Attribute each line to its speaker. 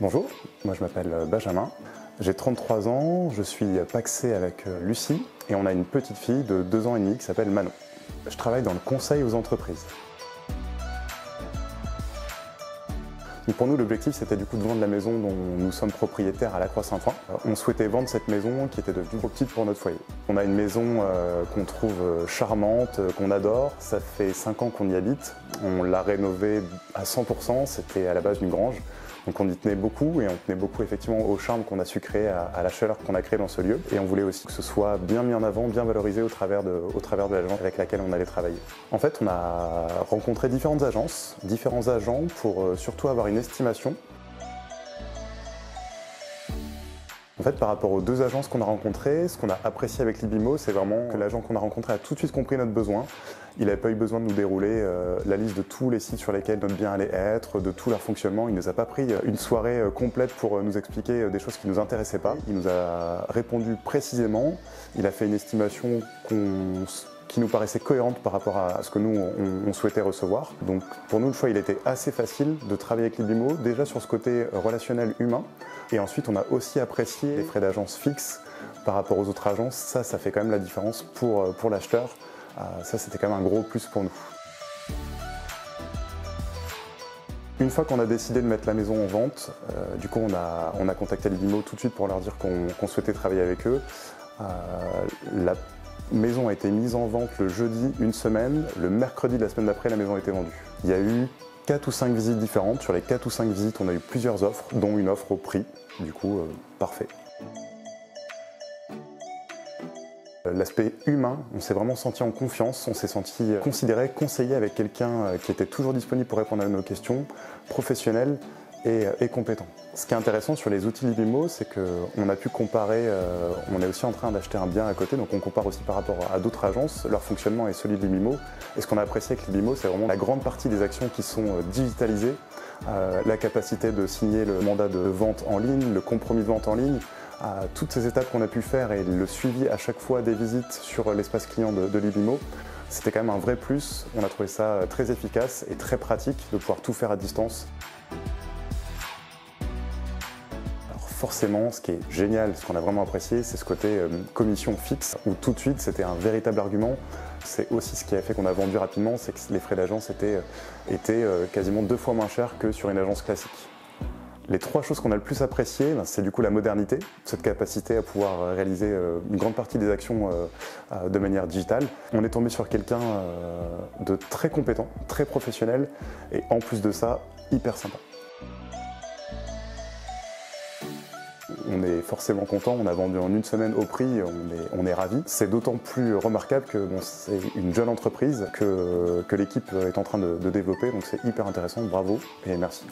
Speaker 1: Bonjour, moi je m'appelle Benjamin, j'ai 33 ans, je suis pacsé avec Lucie et on a une petite fille de 2 ans et demi qui s'appelle Manon. Je travaille dans le conseil aux entreprises. Donc pour nous, l'objectif c'était du coup de vendre la maison dont nous sommes propriétaires à la Croix-Saint-Ouen. On souhaitait vendre cette maison qui était devenue trop petite pour notre foyer. On a une maison qu'on trouve charmante, qu'on adore. Ça fait 5 ans qu'on y habite. On l'a rénovée à 100%, c'était à la base d'une grange. Donc on y tenait beaucoup et on tenait beaucoup effectivement au charme qu'on a su créer, à la chaleur qu'on a créée dans ce lieu. Et on voulait aussi que ce soit bien mis en avant, bien valorisé au travers de l'agence avec laquelle on allait travailler. En fait, on a rencontré différentes agences, différents agents pour surtout avoir une estimation. En fait, par rapport aux 2 agences qu'on a rencontrées, ce qu'on a apprécié avec Libimo, c'est vraiment que l'agent qu'on a rencontré a tout de suite compris notre besoin. Il n'avait pas eu besoin de nous dérouler la liste de tous les sites sur lesquels notre bien allait être, de tout leur fonctionnement. Il ne nous a pas pris une soirée complète pour nous expliquer des choses qui ne nous intéressaient pas. Il nous a répondu précisément. Il a fait une estimation qui nous paraissait cohérente par rapport à ce que nous, on souhaitait recevoir. Donc pour nous, le choix, il était assez facile de travailler avec Libimo, déjà sur ce côté relationnel humain. Et ensuite, on a aussi apprécié les frais d'agence fixes par rapport aux autres agences. Ça fait quand même la différence pour l'acheteur. Ça, c'était quand même un gros plus pour nous. Une fois qu'on a décidé de mettre la maison en vente, du coup, on a contacté Libimo tout de suite pour leur dire qu'on souhaitait travailler avec eux. La maison a été mise en vente le jeudi, une semaine. Le mercredi de la semaine d'après, la maison a été vendue. Il y a eu 4 ou 5 visites différentes. Sur les 4 ou 5 visites, on a eu plusieurs offres, dont une offre au prix. Du coup, parfait. L'aspect humain, on s'est vraiment senti en confiance, on s'est senti considéré, conseillé avec quelqu'un qui était toujours disponible pour répondre à nos questions, professionnel et compétent. Ce qui est intéressant sur les outils Libimo, c'est qu'on a pu comparer, on est aussi en train d'acheter un bien à côté, donc on compare aussi par rapport à d'autres agences, leur fonctionnement est celui de Libimo. Et ce qu'on a apprécié avec Libimo, c'est vraiment la grande partie des actions qui sont digitalisées, la capacité de signer le mandat de vente en ligne, le compromis de vente en ligne, toutes ces étapes qu'on a pu faire et le suivi à chaque fois des visites sur l'espace client de Libimo, c'était quand même un vrai plus. On a trouvé ça très efficace et très pratique de pouvoir tout faire à distance. Alors forcément, ce qui est génial, ce qu'on a vraiment apprécié, c'est ce côté commission fixe, où tout de suite c'était un véritable argument. C'est aussi ce qui a fait qu'on a vendu rapidement, c'est que les frais d'agence étaient quasiment 2 fois moins chers que sur une agence classique. Les 3 choses qu'on a le plus appréciées, c'est du coup la modernité, cette capacité à pouvoir réaliser une grande partie des actions de manière digitale. On est tombé sur quelqu'un de très compétent, très professionnel et en plus de ça, hyper sympa. On est forcément content, on a vendu en une semaine au prix, on est ravis. C'est d'autant plus remarquable que c'est une jeune entreprise que l'équipe est en train de développer, donc c'est hyper intéressant, bravo et merci.